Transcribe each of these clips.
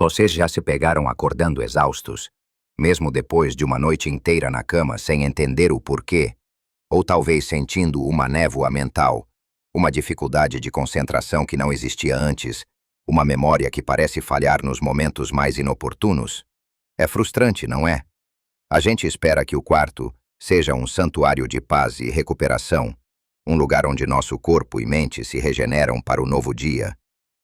Vocês já se pegaram acordando exaustos, mesmo depois de uma noite inteira na cama sem entender o porquê, ou talvez sentindo uma névoa mental, uma dificuldade de concentração que não existia antes, uma memória que parece falhar nos momentos mais inoportunos? É frustrante, não é? A gente espera que o quarto seja um santuário de paz e recuperação, um lugar onde nosso corpo e mente se regeneram para o novo dia.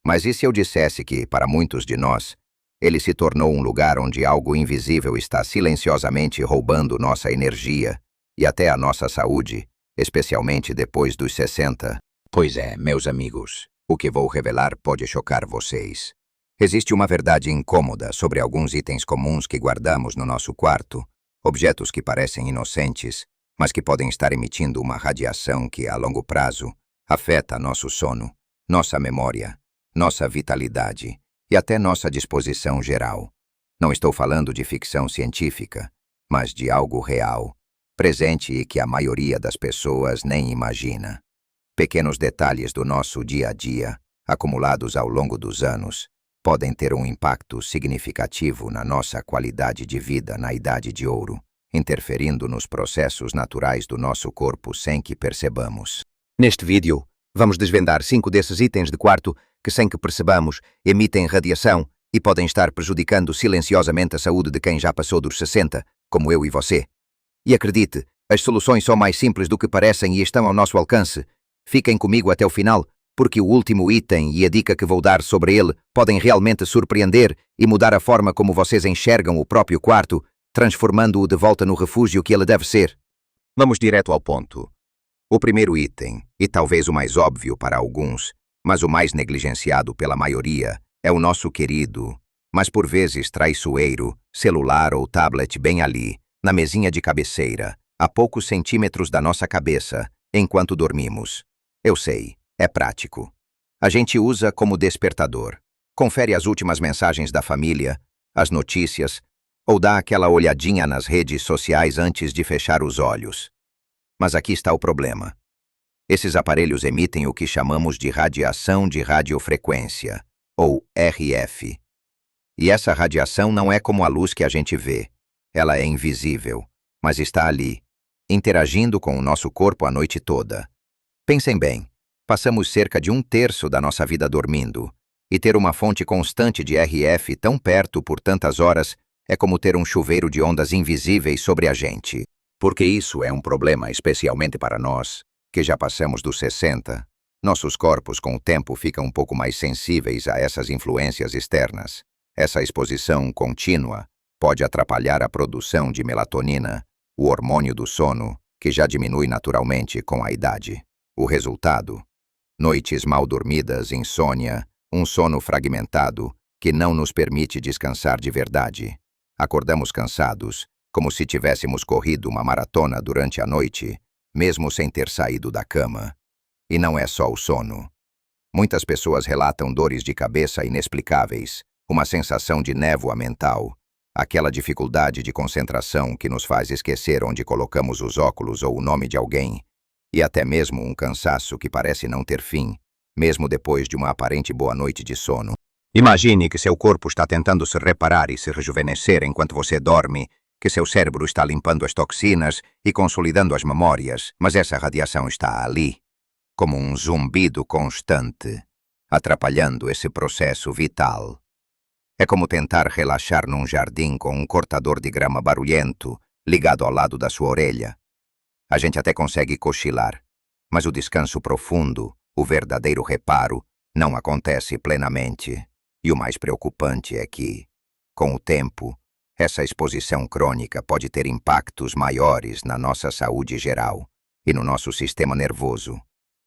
Mas e se eu dissesse que, para muitos de nós, ele se tornou um lugar onde algo invisível está silenciosamente roubando nossa energia e até a nossa saúde, especialmente depois dos 60? Pois é, meus amigos, o que vou revelar pode chocar vocês. Existe uma verdade incômoda sobre alguns itens comuns que guardamos no nosso quarto, objetos que parecem inocentes, mas que podem estar emitindo uma radiação que, a longo prazo, afeta nosso sono, nossa memória, nossa vitalidade e até nossa disposição geral. Não estou falando de ficção científica, mas de algo real, presente e que a maioria das pessoas nem imagina. Pequenos detalhes do nosso dia a dia, acumulados ao longo dos anos, podem ter um impacto significativo na nossa qualidade de vida na Idade de Ouro, interferindo nos processos naturais do nosso corpo sem que percebamos. Neste vídeo, vamos desvendar 5 desses itens de quarto que, sem que percebamos, emitem radiação e podem estar prejudicando silenciosamente a saúde de quem já passou dos 60, como eu e você. E acredite, as soluções são mais simples do que parecem e estão ao nosso alcance. Fiquem comigo até o final, porque o último item e a dica que vou dar sobre ele podem realmente surpreender e mudar a forma como vocês enxergam o próprio quarto, transformando-o de volta no refúgio que ele deve ser. Vamos direto ao ponto. O primeiro item, e talvez o mais óbvio para alguns, mas o mais negligenciado pela maioria, é o nosso querido, mas por vezes traiçoeiro, celular ou tablet bem ali, na mesinha de cabeceira, a poucos centímetros da nossa cabeça, enquanto dormimos. Eu sei, é prático. A gente usa como despertador. Confere as últimas mensagens da família, as notícias, ou dá aquela olhadinha nas redes sociais antes de fechar os olhos. Mas aqui está o problema. Esses aparelhos emitem o que chamamos de radiação de radiofrequência, ou RF. E essa radiação não é como a luz que a gente vê. Ela é invisível, mas está ali, interagindo com o nosso corpo a noite toda. Pensem bem, passamos cerca de 1/3 da nossa vida dormindo, e ter uma fonte constante de RF tão perto por tantas horas é como ter um chuveiro de ondas invisíveis sobre a gente. Porque isso é um problema especialmente para nós, que já passamos dos 60. Nossos corpos com o tempo ficam um pouco mais sensíveis a essas influências externas. Essa exposição contínua pode atrapalhar a produção de melatonina, o hormônio do sono, que já diminui naturalmente com a idade. O resultado? Noites mal dormidas, insônia, um sono fragmentado que não nos permite descansar de verdade. Acordamos cansados, como se tivéssemos corrido uma maratona durante a noite, mesmo sem ter saído da cama. E não é só o sono. Muitas pessoas relatam dores de cabeça inexplicáveis, uma sensação de névoa mental, aquela dificuldade de concentração que nos faz esquecer onde colocamos os óculos ou o nome de alguém, e até mesmo um cansaço que parece não ter fim, mesmo depois de uma aparente boa noite de sono. Imagine que seu corpo está tentando se reparar e se rejuvenescer enquanto você dorme, que seu cérebro está limpando as toxinas e consolidando as memórias, mas essa radiação está ali, como um zumbido constante, atrapalhando esse processo vital. É como tentar relaxar num jardim com um cortador de grama barulhento ligado ao lado da sua orelha. A gente até consegue cochilar, mas o descanso profundo, o verdadeiro reparo, não acontece plenamente. E o mais preocupante é que, com o tempo, essa exposição crônica pode ter impactos maiores na nossa saúde geral e no nosso sistema nervoso,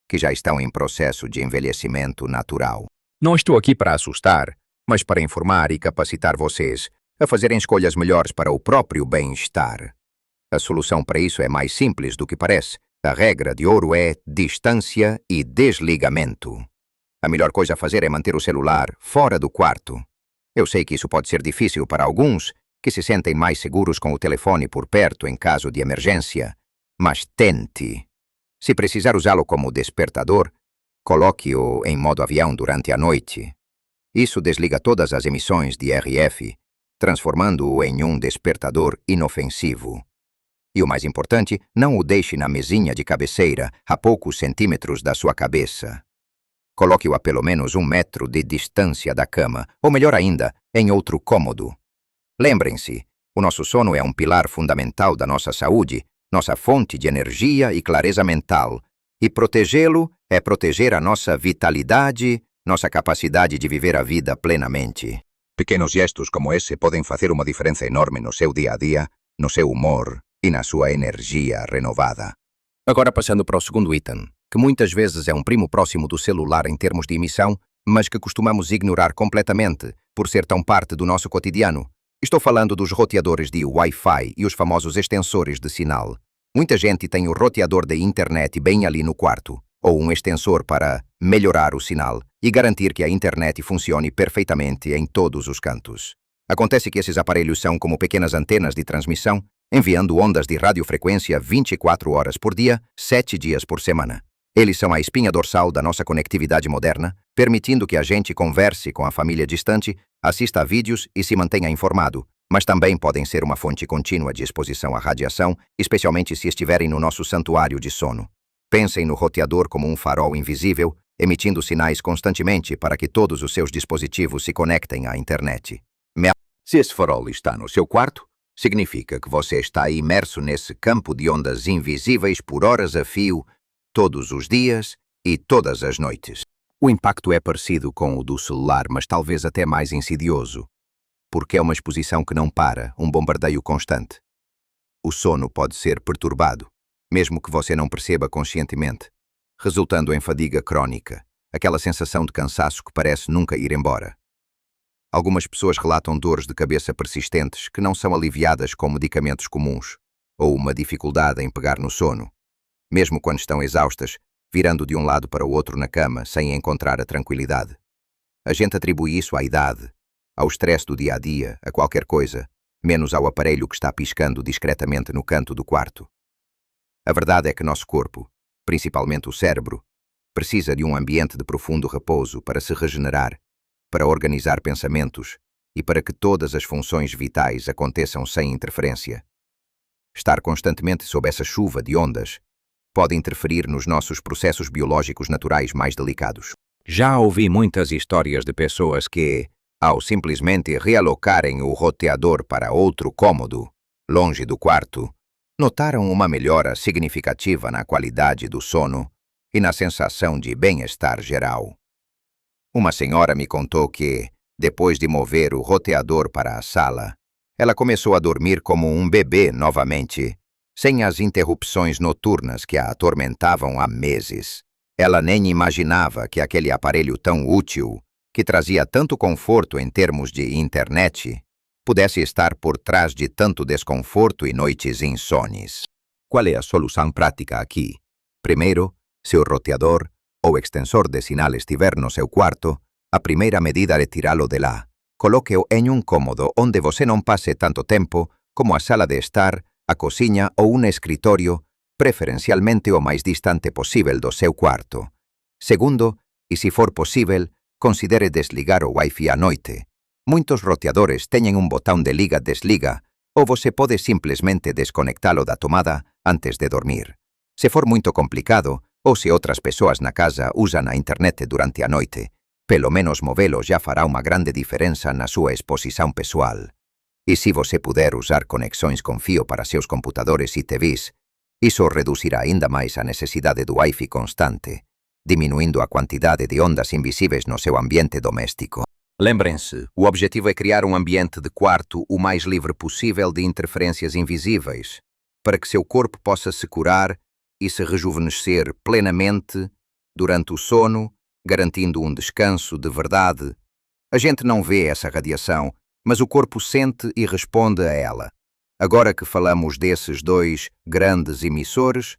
que já estão em processo de envelhecimento natural. Não estou aqui para assustar, mas para informar e capacitar vocês a fazerem escolhas melhores para o próprio bem-estar. A solução para isso é mais simples do que parece. A regra de ouro é distância e desligamento. A melhor coisa a fazer é manter o celular fora do quarto. Eu sei que isso pode ser difícil para alguns, que se sentem mais seguros com o telefone por perto em caso de emergência, mas tente. Se precisar usá-lo como despertador, coloque-o em modo avião durante a noite. Isso desliga todas as emissões de RF, transformando-o em um despertador inofensivo. E o mais importante, não o deixe na mesinha de cabeceira, a poucos centímetros da sua cabeça. Coloque-o a pelo menos 1 metro de distância da cama, ou melhor ainda, em outro cômodo. Lembrem-se, o nosso sono é um pilar fundamental da nossa saúde, nossa fonte de energia e clareza mental, e protegê-lo é proteger a nossa vitalidade, nossa capacidade de viver a vida plenamente. Pequenos gestos como esse podem fazer uma diferença enorme no seu dia a dia, no seu humor e na sua energia renovada. Agora passando para o segundo item, que muitas vezes é um primo próximo do celular em termos de emissão, mas que costumamos ignorar completamente por ser tão parte do nosso cotidiano. Estou falando dos roteadores de Wi-Fi e os famosos extensores de sinal. Muita gente tem o roteador da internet bem ali no quarto, ou um extensor para melhorar o sinal e garantir que a internet funcione perfeitamente em todos os cantos. Acontece que esses aparelhos são como pequenas antenas de transmissão, enviando ondas de radiofrequência 24 horas por dia, 7 dias por semana. Eles são a espinha dorsal da nossa conectividade moderna, permitindo que a gente converse com a família distante, assista a vídeos e se mantenha informado, mas também podem ser uma fonte contínua de exposição à radiação, especialmente se estiverem no nosso santuário de sono. Pensem no roteador como um farol invisível, emitindo sinais constantemente para que todos os seus dispositivos se conectem à internet. Se esse farol está no seu quarto, significa que você está imerso nesse campo de ondas invisíveis por horas a fio, todos os dias e todas as noites. O impacto é parecido com o do celular, mas talvez até mais insidioso, porque é uma exposição que não para, um bombardeio constante. O sono pode ser perturbado, mesmo que você não perceba conscientemente, resultando em fadiga crônica, aquela sensação de cansaço que parece nunca ir embora. Algumas pessoas relatam dores de cabeça persistentes que não são aliviadas com medicamentos comuns, ou uma dificuldade em pegar no sono, mesmo quando estão exaustas, virando de um lado para o outro na cama sem encontrar a tranquilidade. A gente atribui isso à idade, ao estresse do dia a dia, a qualquer coisa, menos ao aparelho que está piscando discretamente no canto do quarto. A verdade é que nosso corpo, principalmente o cérebro, precisa de um ambiente de profundo repouso para se regenerar, para organizar pensamentos e para que todas as funções vitais aconteçam sem interferência. Estar constantemente sob essa chuva de ondas pode interferir nos nossos processos biológicos naturais mais delicados. Já ouvi muitas histórias de pessoas que, ao simplesmente realocarem o roteador para outro cômodo, longe do quarto, notaram uma melhora significativa na qualidade do sono e na sensação de bem-estar geral. Uma senhora me contou que, depois de mover o roteador para a sala, ela começou a dormir como um bebê novamente, sem as interrupções noturnas que a atormentavam há meses. Ela nem imaginava que aquele aparelho tão útil, que trazia tanto conforto em termos de internet, pudesse estar por trás de tanto desconforto e noites insones. Qual é a solução prática aqui? Primeiro, se o roteador ou extensor de sinal estiver no seu quarto, a primeira medida é tirá-lo de lá. Coloque-o em um cômodo onde você não passe tanto tempo, como a sala de estar, a cozinha ou um escritório, preferencialmente o mais distante possível do seu quarto. Segundo, e se for possível, considere desligar o Wi-Fi à noite. Muitos roteadores têm um botão de liga-desliga, ou você pode simplesmente desconectá-lo da tomada antes de dormir. Se for muito complicado, ou se outras pessoas na casa usam a internet durante a noite, pelo menos movê-lo já fará uma grande diferença na sua exposição pessoal. E se você puder usar conexões com fio para seus computadores e TVs, isso reduzirá ainda mais a necessidade do Wi-Fi constante, diminuindo a quantidade de ondas invisíveis no seu ambiente doméstico. Lembrem-se, o objetivo é criar um ambiente de quarto o mais livre possível de interferências invisíveis, para que seu corpo possa se curar e se rejuvenescer plenamente durante o sono, garantindo um descanso de verdade. A gente não vê essa radiação, mas o corpo sente e responde a ela. Agora que falamos desses dois grandes emissores,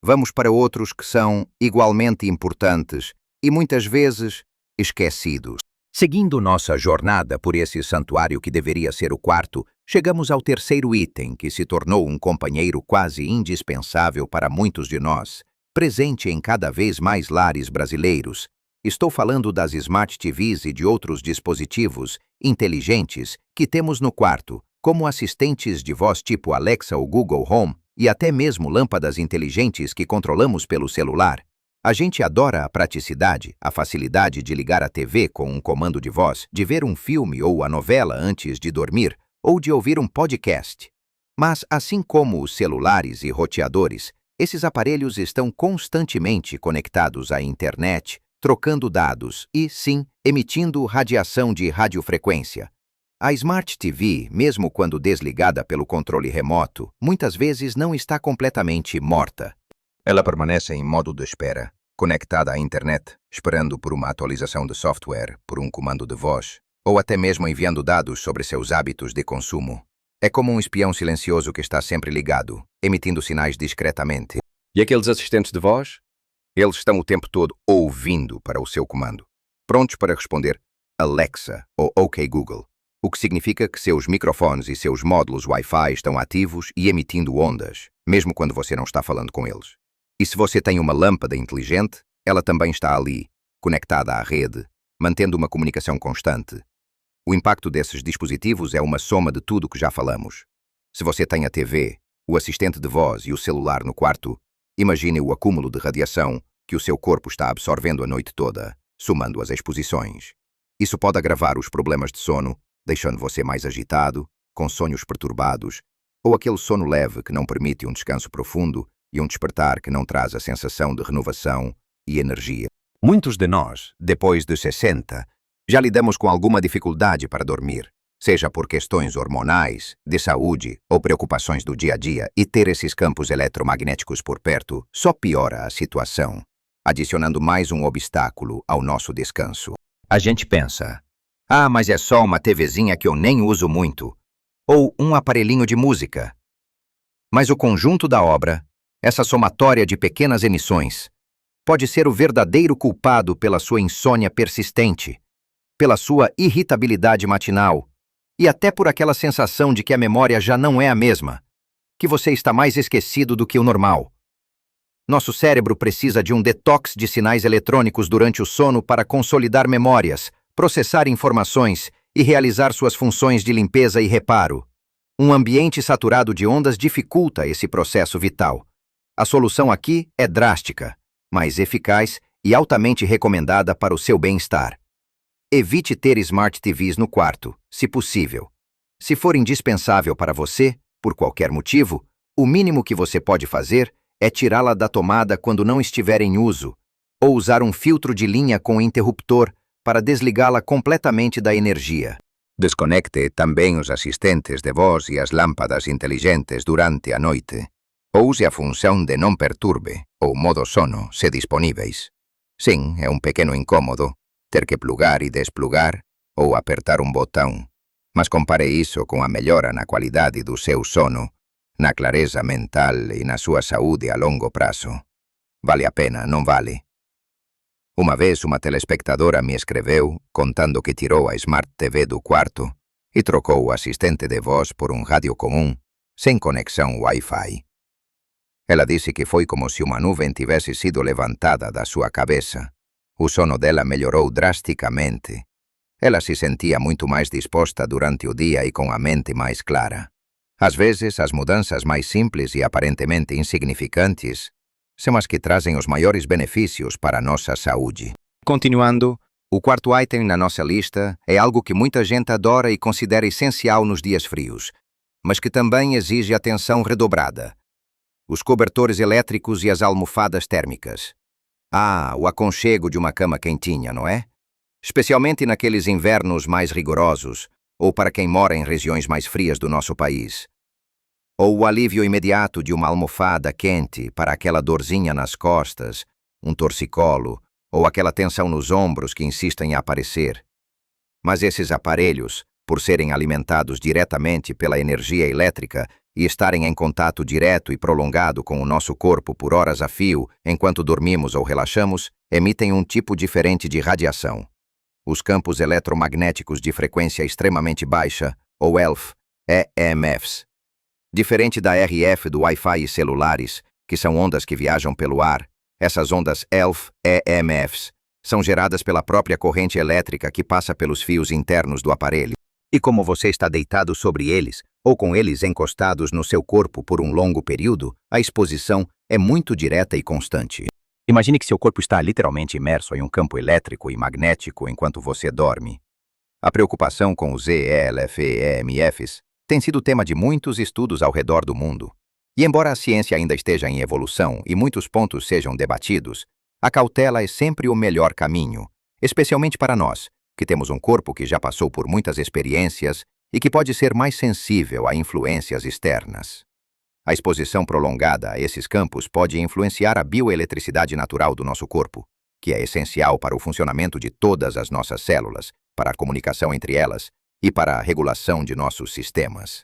vamos para outros que são igualmente importantes e muitas vezes esquecidos. Seguindo nossa jornada por esse santuário que deveria ser o quarto, chegamos ao terceiro item que se tornou um companheiro quase indispensável para muitos de nós, presente em cada vez mais lares brasileiros. Estou falando das Smart TVs e de outros dispositivos inteligentes que temos no quarto, como assistentes de voz tipo Alexa ou Google Home e até mesmo lâmpadas inteligentes que controlamos pelo celular. A gente adora a praticidade, a facilidade de ligar a TV com um comando de voz, de ver um filme ou a novela antes de dormir, ou de ouvir um podcast. Mas, assim como os celulares e roteadores, esses aparelhos estão constantemente conectados à internet, trocando dados e, sim, emitindo radiação de radiofrequência. A Smart TV, mesmo quando desligada pelo controle remoto, muitas vezes não está completamente morta. Ela permanece em modo de espera, conectada à internet, esperando por uma atualização de software, por um comando de voz, ou até mesmo enviando dados sobre seus hábitos de consumo. É como um espião silencioso que está sempre ligado, emitindo sinais discretamente. E aqueles assistentes de voz? Eles estão o tempo todo ouvindo para o seu comando, prontos para responder Alexa ou OK Google, o que significa que seus microfones e seus módulos Wi-Fi estão ativos e emitindo ondas, mesmo quando você não está falando com eles. E se você tem uma lâmpada inteligente, ela também está ali, conectada à rede, mantendo uma comunicação constante. O impacto desses dispositivos é uma soma de tudo que já falamos. Se você tem a TV, o assistente de voz e o celular no quarto, imagine o acúmulo de radiação que o seu corpo está absorvendo a noite toda, somando as exposições. Isso pode agravar os problemas de sono, deixando você mais agitado, com sonhos perturbados, ou aquele sono leve que não permite um descanso profundo e um despertar que não traz a sensação de renovação e energia. Muitos de nós, depois dos 60, já lidamos com alguma dificuldade para dormir, seja por questões hormonais, de saúde ou preocupações do dia a dia, e ter esses campos eletromagnéticos por perto só piora a situação, adicionando mais um obstáculo ao nosso descanso. A gente pensa, mas é só uma TVzinha que eu nem uso muito, ou um aparelhinho de música. Mas o conjunto da obra, essa somatória de pequenas emissões, pode ser o verdadeiro culpado pela sua insônia persistente, pela sua irritabilidade matinal e até por aquela sensação de que a memória já não é a mesma, que você está mais esquecido do que o normal. Nosso cérebro precisa de um detox de sinais eletrônicos durante o sono para consolidar memórias, processar informações e realizar suas funções de limpeza e reparo. Um ambiente saturado de ondas dificulta esse processo vital. A solução aqui é drástica, mas eficaz e altamente recomendada para o seu bem-estar. Evite ter Smart TVs no quarto, se possível. Se for indispensável para você, por qualquer motivo, o mínimo que você pode fazer é tirá-la da tomada quando não estiver em uso, ou usar um filtro de linha com interruptor para desligá-la completamente da energia. Desconecte também os assistentes de voz e as lâmpadas inteligentes durante a noite. Ou use a função de não perturbe ou modo sono, se disponíveis. Sim, é um pequeno incômodo ter que plugar e desplugar ou apertar um botão, mas compare isso com a melhora na qualidade do seu sono, na clareza mental e na sua saúde a longo prazo. Vale a pena, não vale? Uma vez uma telespectadora me escreveu contando que tirou a Smart TV do quarto e trocou o assistente de voz por um rádio comum, sem conexão Wi-Fi. Ela disse que foi como se uma nuvem tivesse sido levantada da sua cabeça. O sono dela melhorou drasticamente. Ela se sentia muito mais disposta durante o dia e com a mente mais clara. Às vezes, as mudanças mais simples e aparentemente insignificantes são as que trazem os maiores benefícios para a nossa saúde. Continuando, o quarto item na nossa lista é algo que muita gente adora e considera essencial nos dias frios, mas que também exige atenção redobrada. Os cobertores elétricos e as almofadas térmicas. O aconchego de uma cama quentinha, não é? Especialmente naqueles invernos mais rigorosos, ou para quem mora em regiões mais frias do nosso país. Ou o alívio imediato de uma almofada quente para aquela dorzinha nas costas, um torcicolo, ou aquela tensão nos ombros que insistem em aparecer. Mas esses aparelhos, por serem alimentados diretamente pela energia elétrica e estarem em contato direto e prolongado com o nosso corpo por horas a fio enquanto dormimos ou relaxamos, emitem um tipo diferente de radiação. Os campos eletromagnéticos de frequência extremamente baixa, ou EMFs. Diferente da RF do Wi-Fi e celulares, que são ondas que viajam pelo ar, essas ondas EMFs São geradas pela própria corrente elétrica que passa pelos fios internos do aparelho. E como você está deitado sobre eles, ou com eles encostados no seu corpo por um longo período, a exposição é muito direta e constante. Imagine que seu corpo está literalmente imerso em um campo elétrico e magnético enquanto você dorme. A preocupação com os ELF e EMFs tem sido tema de muitos estudos ao redor do mundo. E embora a ciência ainda esteja em evolução e muitos pontos sejam debatidos, a cautela é sempre o melhor caminho, especialmente para nós, que temos um corpo que já passou por muitas experiências e que pode ser mais sensível a influências externas. A exposição prolongada a esses campos pode influenciar a bioeletricidade natural do nosso corpo, que é essencial para o funcionamento de todas as nossas células, para a comunicação entre elas e para a regulação de nossos sistemas.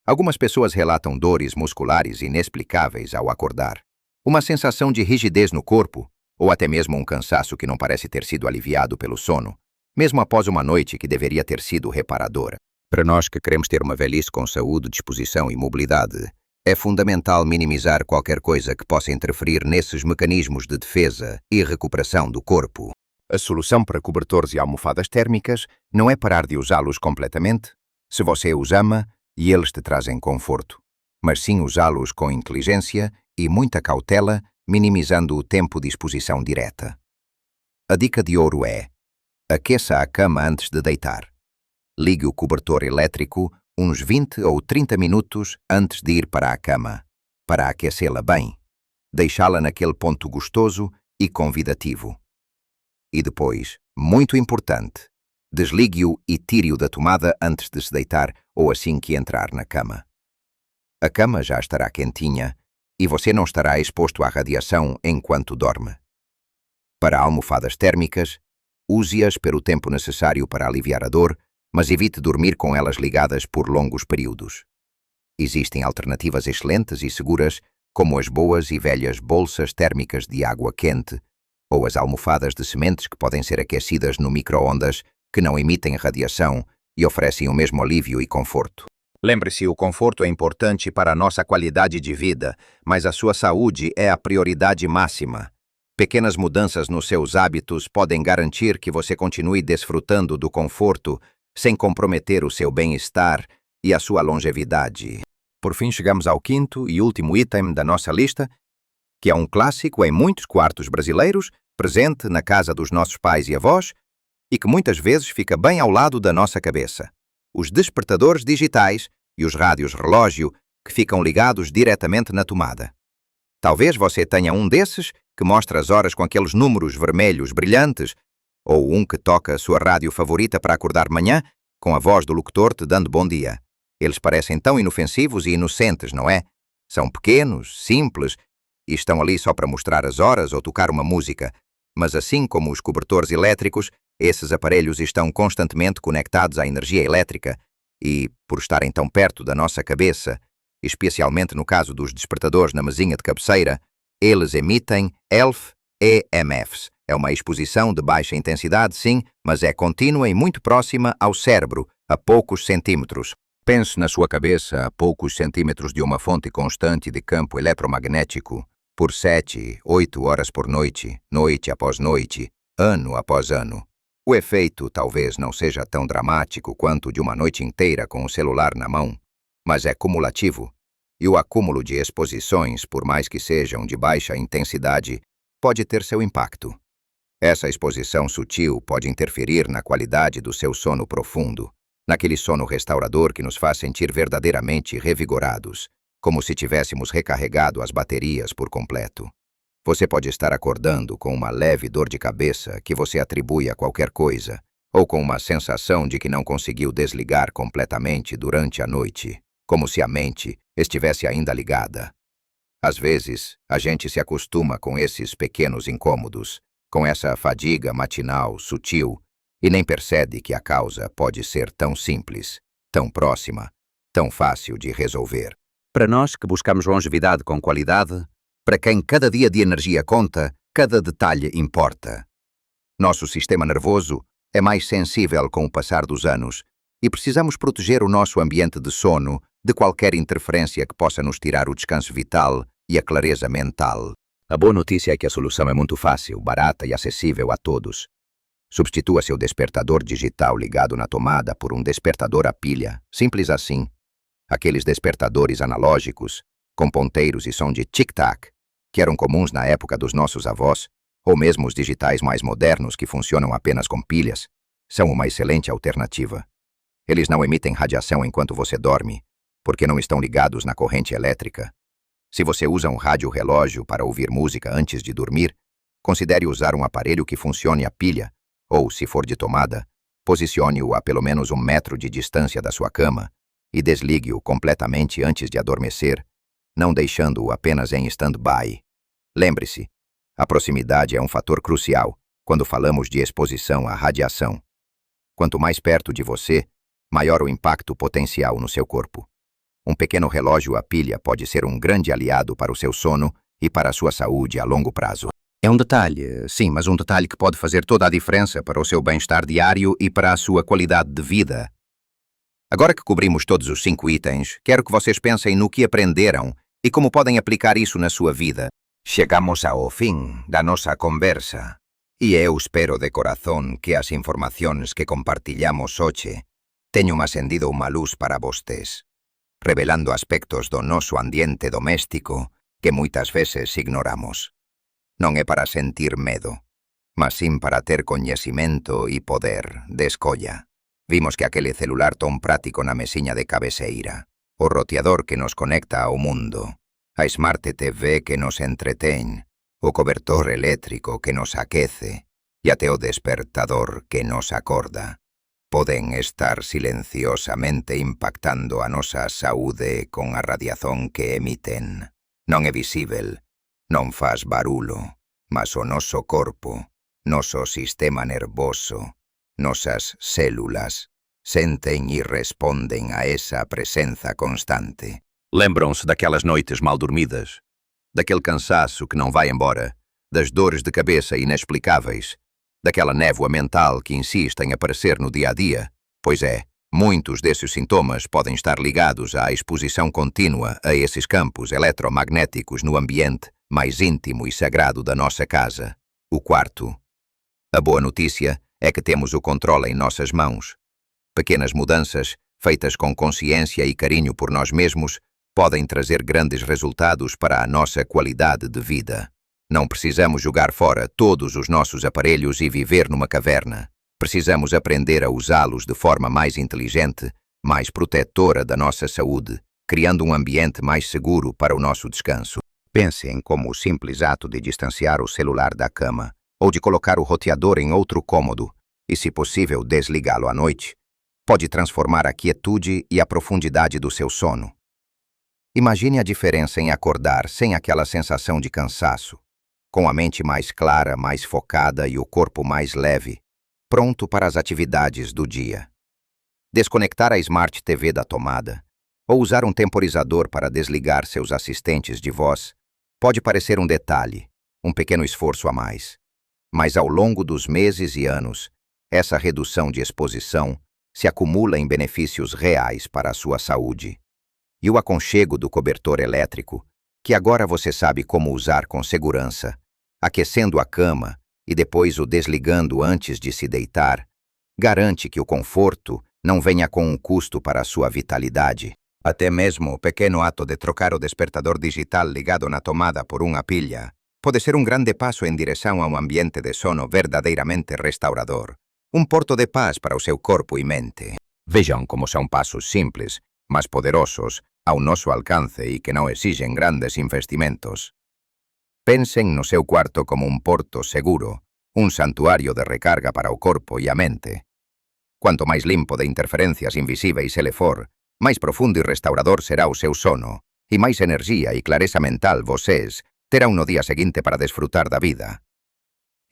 Algumas pessoas relatam dores musculares inexplicáveis ao acordar, uma sensação de rigidez no corpo, ou até mesmo um cansaço que não parece ter sido aliviado pelo sono, mesmo após uma noite que deveria ter sido reparadora. Para nós que queremos ter uma velhice com saúde, disposição e mobilidade, é fundamental minimizar qualquer coisa que possa interferir nesses mecanismos de defesa e recuperação do corpo. A solução para cobertores e almofadas térmicas não é parar de usá-los completamente, se você os ama e eles te trazem conforto, mas sim usá-los com inteligência e muita cautela, minimizando o tempo de exposição direta. A dica de ouro é: aqueça a cama antes de deitar. Ligue o cobertor elétrico uns 20 ou 30 minutos antes de ir para a cama, para aquecê-la bem, deixá-la naquele ponto gostoso e convidativo. E depois, muito importante, desligue-o e tire-o da tomada antes de se deitar ou assim que entrar na cama. A cama já estará quentinha e você não estará exposto à radiação enquanto dorme. Para almofadas térmicas, use-as pelo tempo necessário para aliviar a dor, mas evite dormir com elas ligadas por longos períodos. Existem alternativas excelentes e seguras, como as boas e velhas bolsas térmicas de água quente, ou as almofadas de sementes que podem ser aquecidas no micro-ondas, que não emitem radiação e oferecem o mesmo alívio e conforto. Lembre-se, o conforto é importante para a nossa qualidade de vida, mas a sua saúde é a prioridade máxima. Pequenas mudanças nos seus hábitos podem garantir que você continue desfrutando do conforto sem comprometer o seu bem-estar e a sua longevidade. Por fim, chegamos ao quinto e último item da nossa lista, que é um clássico em muitos quartos brasileiros, presente na casa dos nossos pais e avós, e que muitas vezes fica bem ao lado da nossa cabeça: os despertadores digitais e os rádios relógio que ficam ligados diretamente na tomada. Talvez você tenha um desses que mostra as horas com aqueles números vermelhos brilhantes, ou um que toca a sua rádio favorita para acordar de manhã, com a voz do locutor te dando bom dia. Eles parecem tão inofensivos e inocentes, não é? São pequenos, simples, e estão ali só para mostrar as horas ou tocar uma música. Mas assim como os cobertores elétricos, esses aparelhos estão constantemente conectados à energia elétrica e, por estarem tão perto da nossa cabeça, especialmente no caso dos despertadores na mesinha de cabeceira, eles emitem ELF-EMFs. É uma exposição de baixa intensidade, sim, mas é contínua e muito próxima ao cérebro, a poucos centímetros. Pense na sua cabeça a poucos centímetros de uma fonte constante de campo eletromagnético, por 7, 8 horas por noite, noite após noite, ano após ano. O efeito talvez não seja tão dramático quanto o de uma noite inteira com o celular na mão, mas é cumulativo, e o acúmulo de exposições, por mais que sejam de baixa intensidade, pode ter seu impacto. Essa exposição sutil pode interferir na qualidade do seu sono profundo, naquele sono restaurador que nos faz sentir verdadeiramente revigorados, como se tivéssemos recarregado as baterias por completo. Você pode estar acordando com uma leve dor de cabeça que você atribui a qualquer coisa, ou com uma sensação de que não conseguiu desligar completamente durante a noite, como se a mente estivesse ainda ligada. Às vezes, a gente se acostuma com esses pequenos incômodos, com essa fadiga matinal sutil, e nem percebe que a causa pode ser tão simples, tão próxima, tão fácil de resolver. Para nós que buscamos longevidade com qualidade, para quem cada dia de energia conta, cada detalhe importa. Nosso sistema nervoso é mais sensível com o passar dos anos e precisamos proteger o nosso ambiente de sono de qualquer interferência que possa nos tirar o descanso vital e a clareza mental. A boa notícia é que a solução é muito fácil, barata e acessível a todos. Substitua seu despertador digital ligado na tomada por um despertador a pilha, simples assim. Aqueles despertadores analógicos, com ponteiros e som de tic-tac, que eram comuns na época dos nossos avós, ou mesmo os digitais mais modernos que funcionam apenas com pilhas, são uma excelente alternativa. Eles não emitem radiação enquanto você dorme, porque não estão ligados na corrente elétrica. Se você usa um rádio-relógio para ouvir música antes de dormir, considere usar um aparelho que funcione a pilha, ou, se for de tomada, posicione-o a pelo menos 1 metro de distância da sua cama e desligue-o completamente antes de adormecer, não deixando-o apenas em stand-by. Lembre-se, a proximidade é um fator crucial quando falamos de exposição à radiação. Quanto mais perto de você, maior o impacto potencial no seu corpo. Um pequeno relógio a pilha pode ser um grande aliado para o seu sono e para a sua saúde a longo prazo. É um detalhe, sim, mas um detalhe que pode fazer toda a diferença para o seu bem-estar diário e para a sua qualidade de vida. Agora que cobrimos todos os 5 itens, quero que vocês pensem no que aprenderam e como podem aplicar isso na sua vida. Chegamos ao fim da nossa conversa. E eu espero de corazón que as informações que compartilhamos hoje tenham acendido uma luz para vocês, revelando aspectos do nosso ambiente doméstico que muitas vezes ignoramos. Non é para sentir medo, mas sim para ter coñecimento e poder de escolla. Vimos que aquele celular tão prático na mesiña de cabeceira, o roteador que nos conecta ao mundo, a Smart TV que nos entretén, o cobertor eléctrico que nos aquece e até o despertador que nos acorda, poden estar silenciosamente impactando a nosa saúde con a radiación que emiten. Non é visível, non faz barulo, mas o noso corpo, noso sistema nervoso, nosas células, sentem e respondem a essa presença constante. Lembram-se daquelas noites mal dormidas, daquele cansaço que não vai embora, das dores de cabeça inexplicáveis, daquela névoa mental que insiste em aparecer no dia a dia? Pois é, muitos desses sintomas podem estar ligados à exposição contínua a esses campos eletromagnéticos no ambiente mais íntimo e sagrado da nossa casa, o quarto. A boa notícia é que temos o controle em nossas mãos. Pequenas mudanças, feitas com consciência e carinho por nós mesmos, podem trazer grandes resultados para a nossa qualidade de vida. Não precisamos jogar fora todos os nossos aparelhos e viver numa caverna. Precisamos aprender a usá-los de forma mais inteligente, mais protetora da nossa saúde, criando um ambiente mais seguro para o nosso descanso. Pense em como o simples ato de distanciar o celular da cama ou de colocar o roteador em outro cômodo e, se possível, desligá-lo à noite, pode transformar a quietude e a profundidade do seu sono. Imagine a diferença em acordar sem aquela sensação de cansaço, com a mente mais clara, mais focada e o corpo mais leve, pronto para as atividades do dia. Desconectar a Smart TV da tomada ou usar um temporizador para desligar seus assistentes de voz pode parecer um detalhe, um pequeno esforço a mais. Mas ao longo dos meses e anos, essa redução de exposição se acumula em benefícios reais para a sua saúde. E o aconchego do cobertor elétrico, que agora você sabe como usar com segurança, aquecendo a cama e depois o desligando antes de se deitar, garante que o conforto não venha com um custo para a sua vitalidade. Até mesmo o pequeno ato de trocar o despertador digital ligado na tomada por uma pilha pode ser um grande passo em direção a um ambiente de sono verdadeiramente restaurador, um porto de paz para o seu corpo e mente. Vejam como são passos simples, mas poderosos, ao nosso alcance e que não exigem grandes investimentos. Pensem no seu quarto como um porto seguro, um santuário de recarga para o corpo e a mente. Quanto mais limpo de interferências invisíveis ele for, mais profundo e restaurador será o seu sono, e mais energia e clareza mental vocês terão no dia seguinte para desfrutar da vida.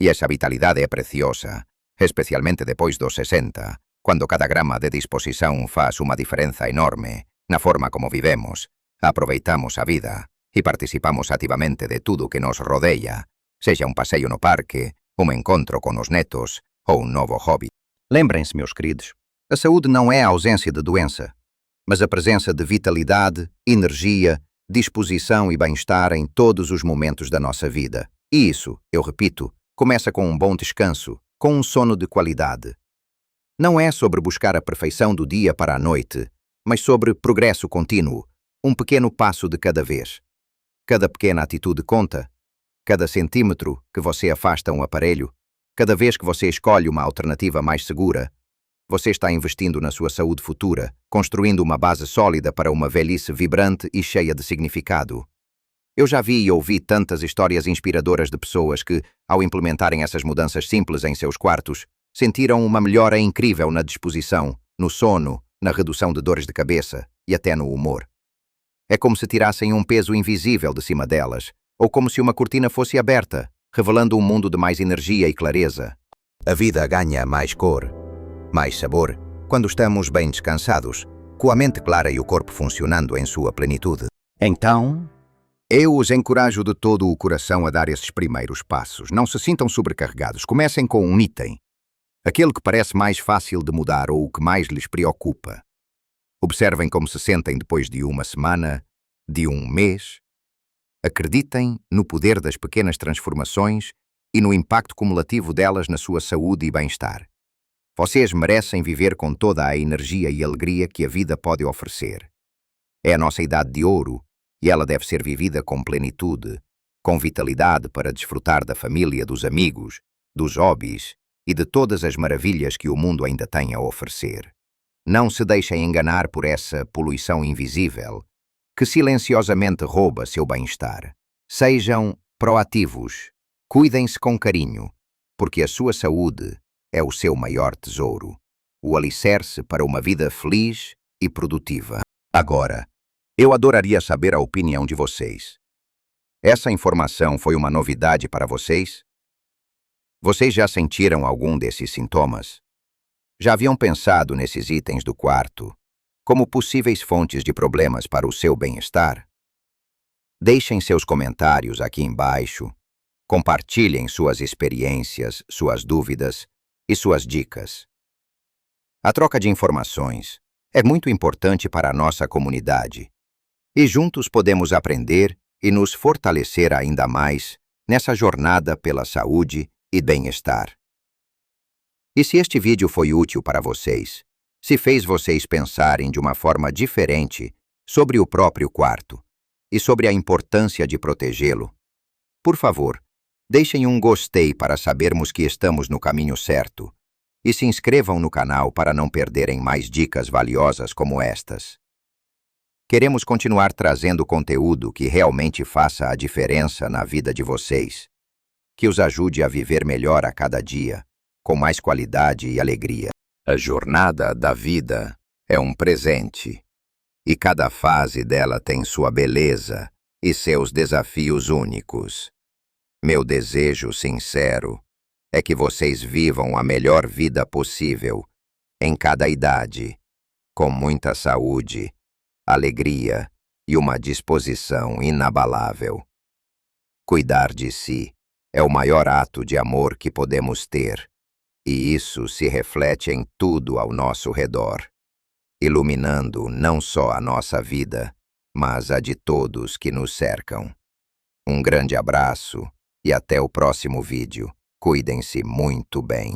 E essa vitalidade é preciosa, especialmente depois dos 60, quando cada grama de disposição faz uma diferença enorme na forma como vivemos, aproveitamos a vida e participamos ativamente de tudo que nos rodeia, seja um passeio no parque, um encontro com os netos ou um novo hobby. Lembrem-se, meus queridos, a saúde não é a ausência de doença, mas a presença de vitalidade, energia disposição e bem-estar em todos os momentos da nossa vida. E isso, eu repito, começa com um bom descanso, com um sono de qualidade. Não é sobre buscar a perfeição do dia para a noite, mas sobre progresso contínuo, um pequeno passo de cada vez. Cada pequena atitude conta. Cada centímetro que você afasta um aparelho, cada vez que você escolhe uma alternativa mais segura, você está investindo na sua saúde futura, construindo uma base sólida para uma velhice vibrante e cheia de significado. Eu já vi e ouvi tantas histórias inspiradoras de pessoas que, ao implementarem essas mudanças simples em seus quartos, sentiram uma melhora incrível na disposição, no sono, na redução de dores de cabeça e até no humor. É como se tirassem um peso invisível de cima delas, ou como se uma cortina fosse aberta, revelando um mundo de mais energia e clareza. A vida ganha mais cor, mais sabor, quando estamos bem descansados, com a mente clara e o corpo funcionando em sua plenitude. Então, eu os encorajo de todo o coração a dar esses primeiros passos. Não se sintam sobrecarregados. Comecem com um item, aquele que parece mais fácil de mudar ou o que mais lhes preocupa. Observem como se sentem depois de uma semana, de um mês. Acreditem no poder das pequenas transformações e no impacto cumulativo delas na sua saúde e bem-estar. Vocês merecem viver com toda a energia e alegria que a vida pode oferecer. É a nossa idade de ouro e ela deve ser vivida com plenitude, com vitalidade para desfrutar da família, dos amigos, dos hobbies e de todas as maravilhas que o mundo ainda tem a oferecer. Não se deixem enganar por essa poluição invisível que silenciosamente rouba seu bem-estar. Sejam proativos, cuidem-se com carinho, porque a sua saúde é o seu maior tesouro, o alicerce para uma vida feliz e produtiva. Agora, eu adoraria saber a opinião de vocês. Essa informação foi uma novidade para vocês? Vocês já sentiram algum desses sintomas? Já haviam pensado nesses itens do quarto como possíveis fontes de problemas para o seu bem-estar? Deixem seus comentários aqui embaixo, compartilhem suas experiências, suas dúvidas e suas dicas. A troca de informações é muito importante para a nossa comunidade e juntos podemos aprender e nos fortalecer ainda mais nessa jornada pela saúde e bem-estar. E se este vídeo foi útil para vocês, se fez vocês pensarem de uma forma diferente sobre o próprio quarto e sobre a importância de protegê-lo, por favor, deixem um gostei para sabermos que estamos no caminho certo e se inscrevam no canal para não perderem mais dicas valiosas como estas. Queremos continuar trazendo conteúdo que realmente faça a diferença na vida de vocês, que os ajude a viver melhor a cada dia, com mais qualidade e alegria. A jornada da vida é um presente, e cada fase dela tem sua beleza e seus desafios únicos. Meu desejo sincero é que vocês vivam a melhor vida possível, em cada idade, com muita saúde, alegria e uma disposição inabalável. Cuidar de si é o maior ato de amor que podemos ter, e isso se reflete em tudo ao nosso redor, iluminando não só a nossa vida, mas a de todos que nos cercam. Um grande abraço e até o próximo vídeo. Cuidem-se muito bem.